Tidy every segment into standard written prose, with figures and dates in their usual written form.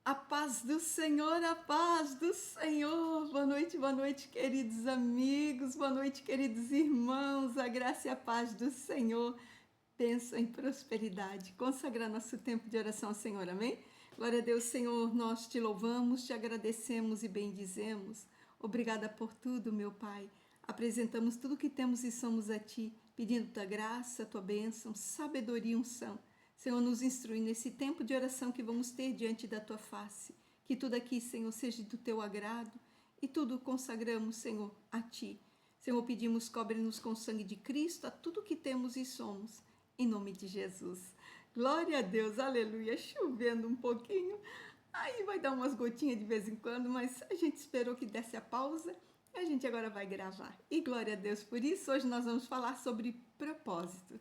A paz do Senhor, a paz do Senhor. Boa noite, queridos amigos. Boa noite, queridos irmãos. A graça e a paz do Senhor. Bênção em prosperidade. Consagrar nosso tempo de oração ao Senhor, amém? Glória a Deus, Senhor. Nós te louvamos, te agradecemos e bendizemos. Obrigada por tudo, meu Pai. Apresentamos tudo que temos e somos a Ti, pedindo Tua graça, Tua bênção, sabedoria e unção. Senhor, nos instrui nesse tempo de oração que vamos ter diante da Tua face. Que tudo aqui, Senhor, seja do Teu agrado e tudo consagramos, Senhor, a Ti. Senhor, pedimos, cobre-nos com o sangue de Cristo a tudo que temos e somos, em nome de Jesus. Glória a Deus, aleluia. Chovendo um pouquinho, aí vai dar umas gotinhas de vez em quando, mas a gente esperou que desse a pausa e a gente agora vai gravar. E glória a Deus por isso. Hoje nós vamos falar sobre propósito.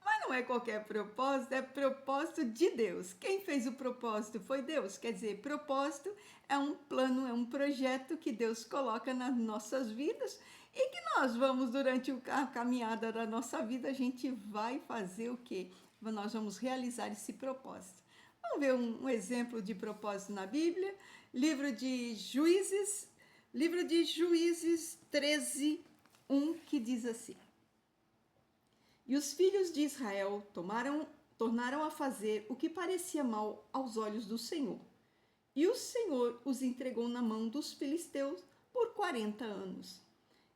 Mas não é qualquer propósito, é propósito de Deus. Quem fez o propósito foi Deus. Quer dizer, propósito é um plano, é um projeto que Deus coloca nas nossas vidas e que nós vamos, durante a caminhada da nossa vida, a gente vai fazer o quê? Nós vamos realizar esse propósito. Vamos ver um exemplo de propósito na Bíblia. Livro de Juízes 13, 1, que diz assim: E os filhos de Israel tornaram a fazer o que parecia mal aos olhos do Senhor. E o Senhor os entregou na mão dos filisteus por 40 anos.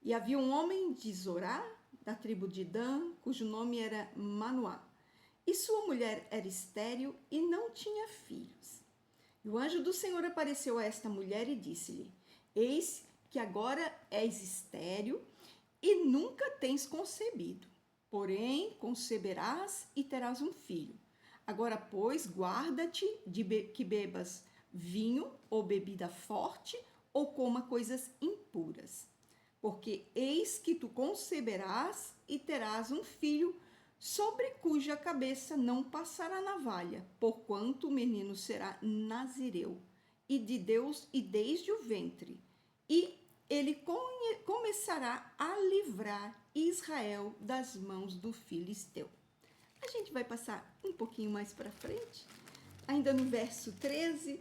E havia um homem de Zorá, da tribo de Dan, cujo nome era Manoá. E sua mulher era estéril e não tinha filhos. E o anjo do Senhor apareceu a esta mulher e disse-lhe: Eis que agora és estéril e nunca tens concebido. Porém, conceberás e terás um filho. Agora, pois, guarda-te de que bebas vinho ou bebida forte ou coma coisas impuras. Porque eis que tu conceberás e terás um filho, sobre cuja cabeça não passará navalha, porquanto o menino será nazireu, e de Deus e desde o ventre. E ele começará a livrar Israel das mãos do filisteu. A gente vai passar um pouquinho mais para frente, ainda no verso 13,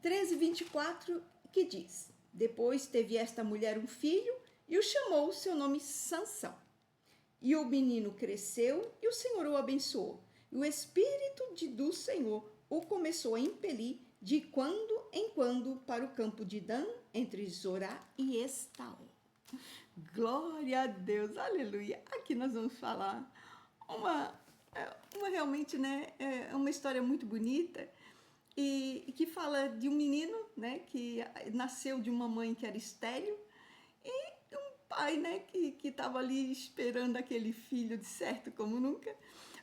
24, que diz: Depois teve esta mulher um filho e o chamou seu nome Sansão. E o menino cresceu e o Senhor o abençoou. E o Espírito do Senhor o começou a impelir de quando em quando para o campo de Dan, entre Zorá e Estaol. Glória a Deus, aleluia. Aqui nós vamos falar uma realmente, né, é uma história muito bonita e que fala de um menino, né, que nasceu de uma mãe que era estéril e um pai, né, que estava ali esperando aquele filho de certo como nunca,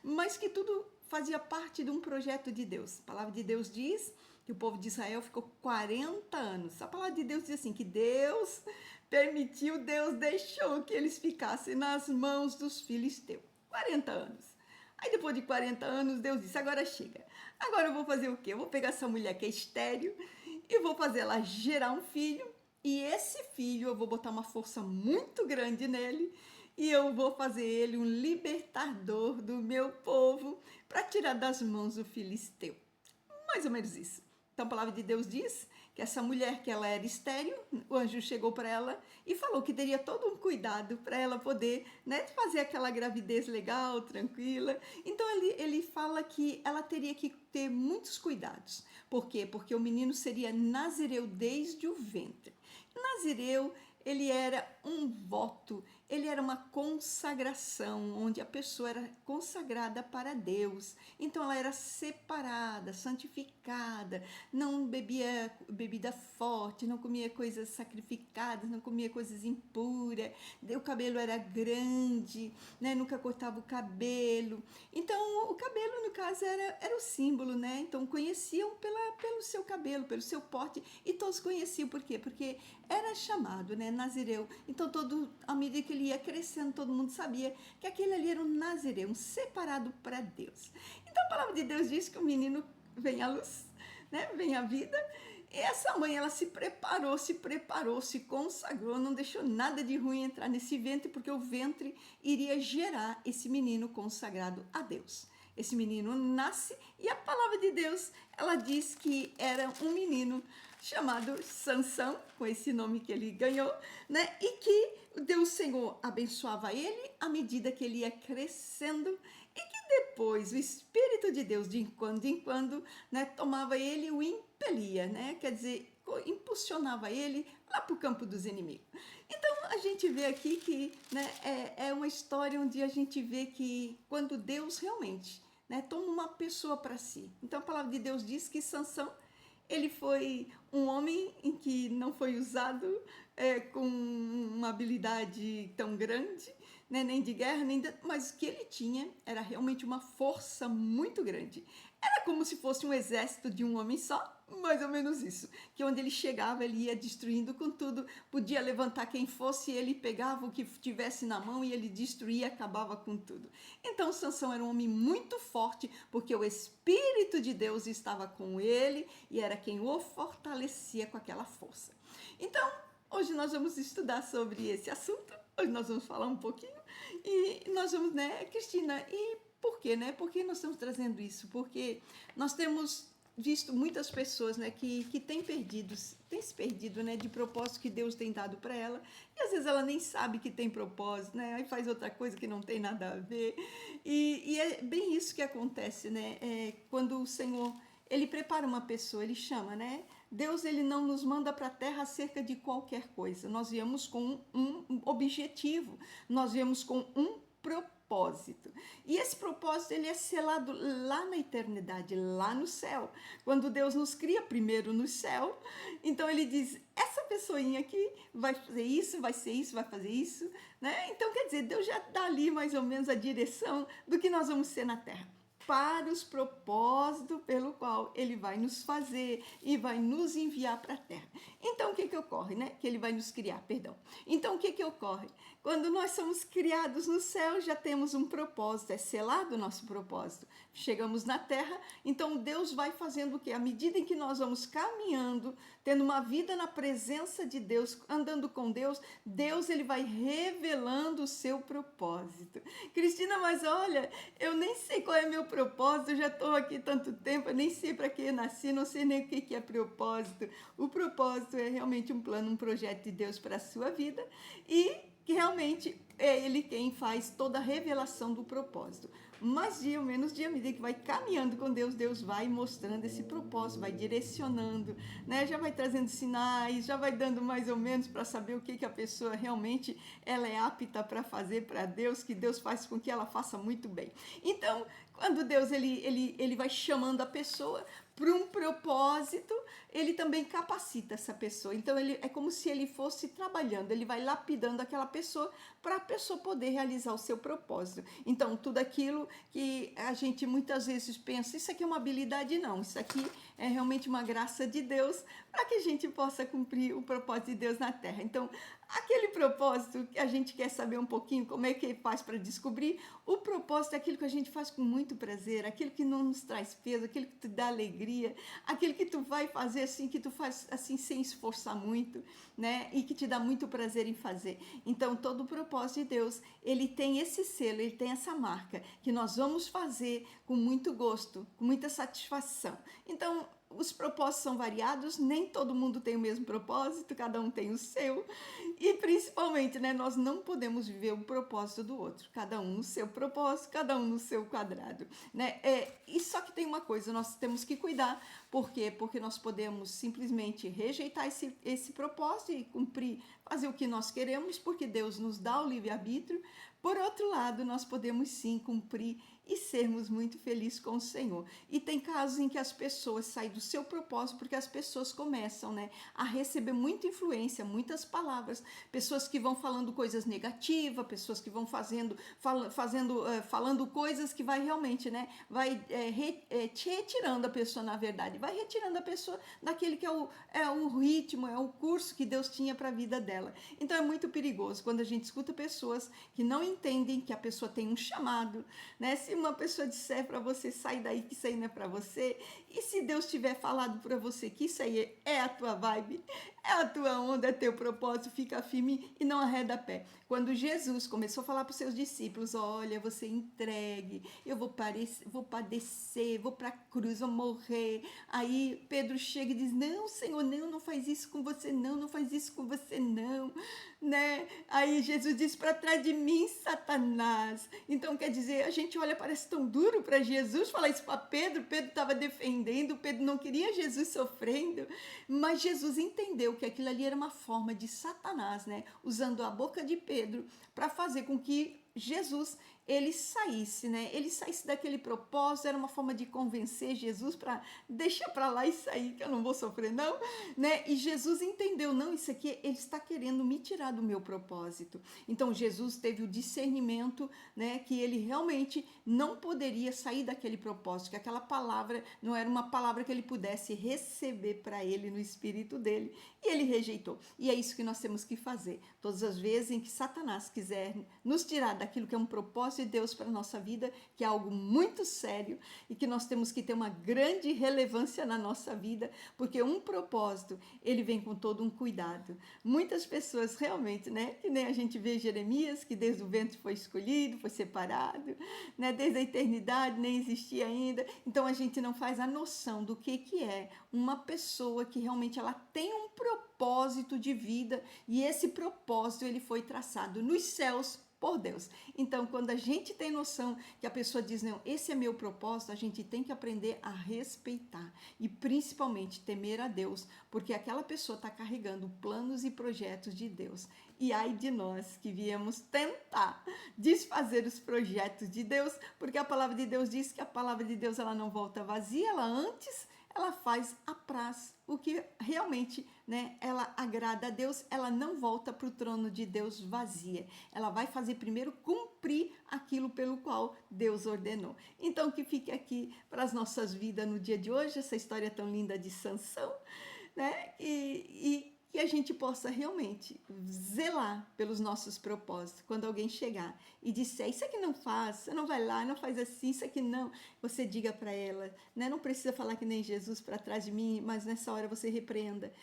mas que tudo fazia parte de um projeto de Deus. A palavra de Deus diz que o povo de Israel ficou 40 anos. A palavra de Deus diz assim, que Deus permitiu, Deus deixou que eles ficassem nas mãos dos filisteus. 40 anos. Aí depois de 40 anos, Deus disse, agora chega. Agora eu vou fazer o quê? Eu vou pegar essa mulher que é estéril e vou fazer ela gerar um filho. E esse filho eu vou botar uma força muito grande nele e eu vou fazer ele um libertador do meu povo para tirar das mãos o filisteu. Mais ou menos isso. Então a palavra de Deus diz que essa mulher, que ela era estéril, o anjo chegou para ela e falou que teria todo um cuidado para ela poder, né, fazer aquela gravidez legal, tranquila. Então ele fala que ela teria que ter muitos cuidados. Por quê? Porque o menino seria nazireu desde o ventre. Nazireu, ele era um voto, ele era uma consagração, onde a pessoa era consagrada para Deus. Então ela era separada, santificada, não bebia bebida forte, não comia coisas sacrificadas, não comia coisas impuras, o cabelo era grande, né? Nunca cortava o cabelo. Então o cabelo, no caso, era o símbolo, né? Então conheciam pelo seu cabelo, pelo seu porte, e todos conheciam por quê? Porque era chamado, né, nazireu. Então à medida que ele ia crescendo, todo mundo sabia que aquele ali era um nazireu, um separado para Deus. Então a palavra de Deus diz que o menino vem à luz, né, vem à vida. E essa mãe, ela se preparou, se consagrou, não deixou nada de ruim entrar nesse ventre, porque o ventre iria gerar esse menino consagrado a Deus. esse menino nasce e a palavra de Deus, ela diz que era um menino chamado Sansão, com esse nome que ele ganhou, né? E que Deus Senhor abençoava ele à medida que ele ia crescendo e que depois o Espírito de Deus, de quando em quando, né, tomava ele e o impelia, né? Quer dizer, impulsionava ele lá para o campo dos inimigos. Então, a gente vê aqui que, né, é uma história onde a gente vê que quando Deus realmente, né, toma uma pessoa para si. Então, a palavra de Deus diz que Sansão, ele foi um homem em que não foi usado com uma habilidade tão grande, né, nem de guerra, mas o que ele tinha era realmente uma força muito grande. Era como se fosse um exército de um homem só, mais ou menos isso. Que onde ele chegava, ele ia destruindo com tudo, podia levantar quem fosse, ele pegava o que tivesse na mão e ele destruía, acabava com tudo. Então Sansão era um homem muito forte, porque o Espírito de Deus estava com ele e era quem o fortalecia com aquela força. Então, hoje nós vamos estudar sobre esse assunto, hoje nós vamos falar um pouquinho e nós vamos, né, Cristina, e por quê, né? Por que nós estamos trazendo isso? Porque nós temos visto muitas pessoas, né, que têm se perdido, né, de propósito que Deus tem dado para ela, e às vezes ela nem sabe que tem propósito, né, aí faz outra coisa que não tem nada a ver, e é bem isso que acontece, né, quando o Senhor, ele prepara uma pessoa, ele chama, né, Deus, ele não nos manda para a terra acerca de qualquer coisa, nós viemos com um objetivo, nós viemos com um propósito. E esse propósito, ele é selado lá na eternidade, lá no céu. Quando Deus nos cria primeiro no céu, então ele diz, essa pessoinha aqui vai fazer isso, vai ser isso, vai fazer isso, né? Então, quer dizer, Deus já dá ali mais ou menos a direção do que nós vamos ser na terra, para os propósitos pelo qual ele vai nos fazer e vai nos enviar para a terra. Então, o que ocorre, né? Que ele vai nos criar, perdão. Então, o que ocorre? Quando nós somos criados no céu, já temos um propósito, é selado o nosso propósito. Chegamos na terra, então Deus vai fazendo o quê? À medida em que nós vamos caminhando, tendo uma vida na presença de Deus, andando com Deus, Deus, ele vai revelando o seu propósito. Cristina, mas olha, eu nem sei qual é meu propósito, eu já estou aqui tanto tempo, eu nem sei para que eu nasci, não sei nem o que é propósito. O propósito é realmente um plano, um projeto de Deus para a sua vida e que realmente é ele quem faz toda a revelação do propósito. Mas dia ou menos dia, à medida que vai caminhando com Deus, Deus vai mostrando esse propósito, vai direcionando, né? Já vai trazendo sinais, já vai dando mais ou menos para saber o que a pessoa realmente ela é apta para fazer para Deus, que Deus faz com que ela faça muito bem. Então, quando Deus ele vai chamando a pessoa para um propósito, ele também capacita essa pessoa. Então, é como se ele fosse trabalhando, ele vai lapidando aquela pessoa para a pessoa poder realizar o seu propósito. Então, tudo aquilo que a gente muitas vezes pensa, isso aqui é uma habilidade, não, isso aqui é realmente uma graça de Deus para que a gente possa cumprir o propósito de Deus na Terra. Então, aquele propósito que a gente quer saber um pouquinho como é que faz para descobrir, o propósito é aquilo que a gente faz com muito prazer, aquilo que não nos traz peso, aquilo que te dá alegria, aquilo que tu vai fazer assim, que tu faz assim sem esforçar muito, né? E que te dá muito prazer em fazer. Então, todo o propósito de Deus, ele tem esse selo, ele tem essa marca, que nós vamos fazer com muito gosto, com muita satisfação. Então, os propósitos são variados, nem todo mundo tem o mesmo propósito, cada um tem o seu, e principalmente, né, nós não podemos viver o propósito do outro, cada um no seu propósito, cada um no seu quadrado, né? E só que tem uma coisa, nós temos que cuidar, por quê? Porque nós podemos simplesmente rejeitar esse propósito e cumprir, fazer o que nós queremos, porque Deus nos dá o livre-arbítrio. Por outro lado, nós podemos sim cumprir e sermos muito felizes com o Senhor. E tem casos em que as pessoas saem do seu propósito porque as pessoas começam, né, a receber muita influência, muitas palavras, pessoas que vão falando coisas negativas, pessoas que vão falando coisas que vai realmente, né, vai te retirando a pessoa, na verdade, vai retirando a pessoa daquele que é o ritmo, é o curso que Deus tinha para a vida dela. Então é muito perigoso quando a gente escuta pessoas que não entendem que a pessoa tem um chamado, né? Se uma pessoa disser para você, sai daí que isso aí não é para você, e se Deus tiver falado para você que isso aí é a tua vibe, É a tua onda, é teu propósito, fica firme e não arreda pé. Quando Jesus começou a falar para os seus discípulos, olha, você entregue, eu vou padecer, vou para a cruz, vou morrer. Aí Pedro chega e diz, não, Senhor, não faz isso com você não faz isso com você não, né? Aí Jesus diz, para trás de mim, Satanás. Então, quer dizer, a gente olha, parece tão duro para Jesus falar isso para Pedro. Pedro estava defendendo, Pedro não queria Jesus sofrendo, mas Jesus entendeu que aquilo ali era uma forma de Satanás, né? Usando a boca de Pedro para fazer com que Jesus ele saísse, né? Ele saísse daquele propósito, era uma forma de convencer Jesus para deixar para lá e sair, que eu não vou sofrer não, né? E Jesus entendeu, não, isso aqui ele está querendo me tirar do meu propósito. Então Jesus teve o discernimento, né, que ele realmente não poderia sair daquele propósito, que aquela palavra não era uma palavra que ele pudesse receber para ele no espírito dele, e ele rejeitou. E é isso que nós temos que fazer. Todas as vezes em que Satanás quiser nos tirar daquilo que é um propósito de Deus para a nossa vida, que é algo muito sério e que nós temos que ter uma grande relevância na nossa vida, porque um propósito, ele vem com todo um cuidado. Muitas pessoas realmente, né, que nem a gente vê Jeremias, que desde o ventre foi escolhido, foi separado, né, desde a eternidade nem existia ainda. Então a gente não faz a noção do que é uma pessoa que realmente ela tem um propósito de vida, e esse propósito ele foi traçado nos céus por Deus. Então, quando a gente tem noção que a pessoa diz, não, esse é meu propósito, a gente tem que aprender a respeitar e principalmente temer a Deus, porque aquela pessoa está carregando planos e projetos de Deus. E ai de nós que viemos tentar desfazer os projetos de Deus, porque a palavra de Deus diz que a palavra de Deus ela não volta vazia, ela faz apraz o que realmente, né, ela agrada a Deus, ela não volta para o trono de Deus vazia. Ela vai fazer primeiro cumprir aquilo pelo qual Deus ordenou. Então, que fique aqui para as nossas vidas no dia de hoje, essa história tão linda de Sansão, né? E que a gente possa realmente zelar pelos nossos propósitos. Quando alguém chegar e disser, isso aqui não faz, você não vai lá, não faz assim, isso aqui não, você diga para ela, né? Não precisa falar que nem Jesus para trás de mim, mas nessa hora você repreenda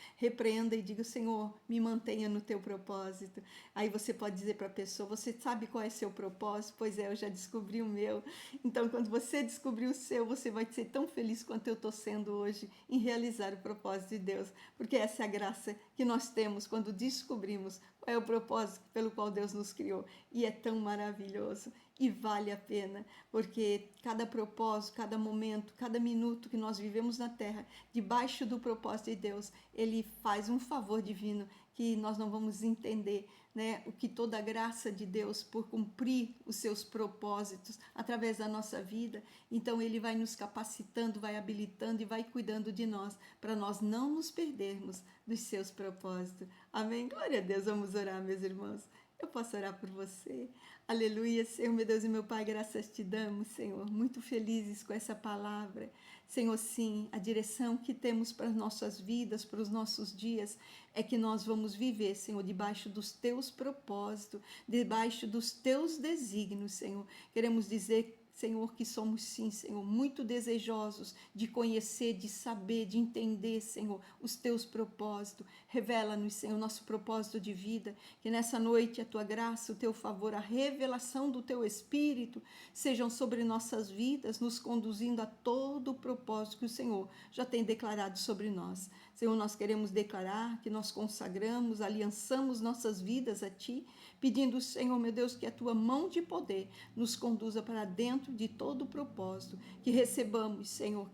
e diga, Senhor, me mantenha no teu propósito. Aí você pode dizer para a pessoa, você sabe qual é seu propósito? Pois é, eu já descobri o meu. Então, quando você descobrir o seu, você vai ser tão feliz quanto eu estou sendo hoje em realizar o propósito de Deus, porque essa é a graça que nós temos quando descobrimos qual é o propósito pelo qual Deus nos criou. E é tão maravilhoso e vale a pena, porque cada propósito, cada momento, cada minuto que nós vivemos na terra, debaixo do propósito de Deus, ele faz um favor divino que nós não vamos entender, né? O que toda a graça de Deus por cumprir os seus propósitos através da nossa vida, então ele vai nos capacitando, vai habilitando e vai cuidando de nós, para nós não nos perdermos dos seus propósitos. Amém? Glória a Deus. Vamos orar, meus irmãos. Eu posso orar por você. Aleluia, Senhor, meu Deus e meu Pai, graças te damos, Senhor, muito felizes com essa palavra. Senhor, sim, a direção que temos para as nossas vidas, para os nossos dias, é que nós vamos viver, Senhor, debaixo dos teus propósitos, debaixo dos teus desígnios, Senhor. Queremos dizer, Senhor, que somos sim, Senhor, muito desejosos de conhecer, de saber, de entender, Senhor, os teus propósitos. Revela-nos, Senhor, nosso propósito de vida, que nessa noite a tua graça, o teu favor, a revelação do teu Espírito sejam sobre nossas vidas, nos conduzindo a todo o propósito que o Senhor já tem declarado sobre nós. Senhor, nós queremos declarar que nós consagramos, aliançamos nossas vidas a Ti, pedindo, Senhor, meu Deus, que a Tua mão de poder nos conduza para dentro de todo o propósito, que recebamos, Senhor,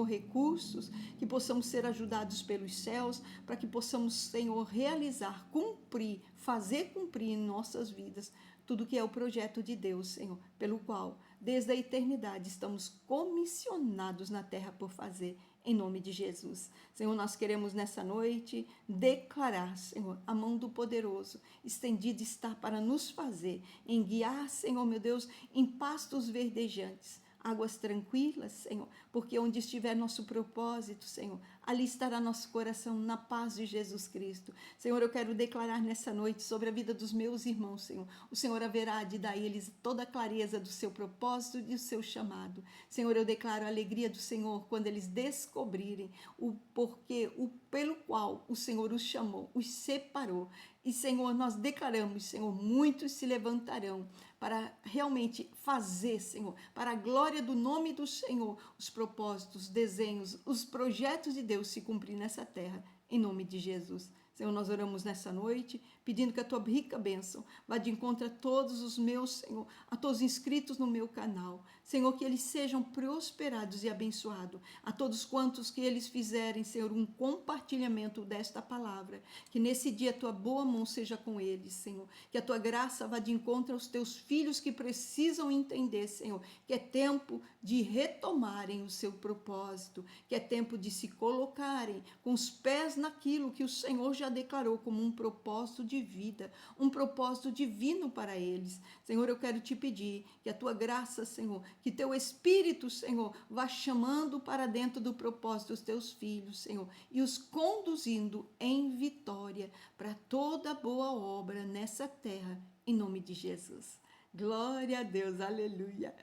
recursos, que possamos ser ajudados pelos céus, para que possamos, Senhor, realizar, cumprir, fazer cumprir em nossas vidas tudo que é o projeto de Deus, Senhor, pelo qual, desde a eternidade, estamos comissionados na terra por fazer, em nome de Jesus. Senhor, nós queremos nessa noite declarar, Senhor, a mão do poderoso estendida está para nos fazer, em guiar, Senhor, meu Deus, em pastos verdejantes, águas tranquilas, Senhor, porque onde estiver nosso propósito, Senhor, ali estará nosso coração na paz de Jesus Cristo. Senhor, eu quero declarar nessa noite sobre a vida dos meus irmãos, Senhor. O Senhor haverá de dar a eles toda a clareza do seu propósito e do seu chamado. Senhor, eu declaro a alegria do Senhor quando eles descobrirem o porquê, o pelo qual o Senhor os chamou, os separou. E, Senhor, nós declaramos, Senhor, muitos se levantarão para realmente fazer, Senhor, para a glória do nome do Senhor, os propósitos, os desenhos, os projetos de Deus se cumprir nessa terra, em nome de Jesus. Senhor, nós oramos nessa noite, pedindo que a tua rica bênção vá de encontro a todos os meus, Senhor, a todos inscritos no meu canal. Senhor, que eles sejam prosperados e abençoados. A todos quantos que eles fizerem, Senhor, um compartilhamento desta palavra. Que nesse dia a tua boa mão seja com eles, Senhor. Que a tua graça vá de encontro aos teus filhos que precisam entender, Senhor, que é tempo de retomarem o seu propósito, que é tempo de se colocarem com os pés naquilo que o Senhor já declarou como um propósito de vida, um propósito divino para eles. Senhor, eu quero te pedir que a tua graça, Senhor, que teu Espírito, Senhor, vá chamando para dentro do propósito os teus filhos, Senhor, e os conduzindo em vitória para toda boa obra nessa terra, em nome de Jesus. Glória a Deus, aleluia.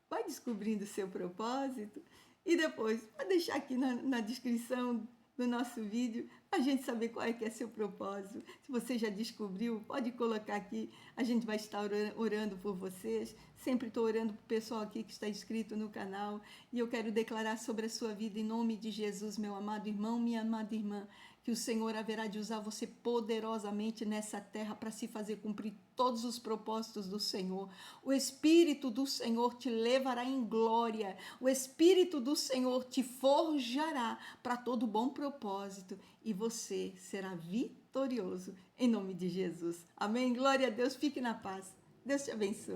Vai descobrindo o seu propósito e depois vai deixar aqui na descrição do nosso vídeo a gente saber qual é que é seu propósito. Se você já descobriu, pode colocar aqui, a gente vai estar orando por vocês. Sempre estou orando para o pessoal aqui que está inscrito no canal e eu quero declarar sobre a sua vida em nome de Jesus, meu amado irmão, minha amada irmã, que o Senhor haverá de usar você poderosamente nessa terra para se fazer cumprir todos os propósitos do Senhor. O Espírito do Senhor te levará em glória. O Espírito do Senhor te forjará para todo bom propósito e você será vitorioso em nome de Jesus. Amém? Glória a Deus. Fique na paz. Deus te abençoe.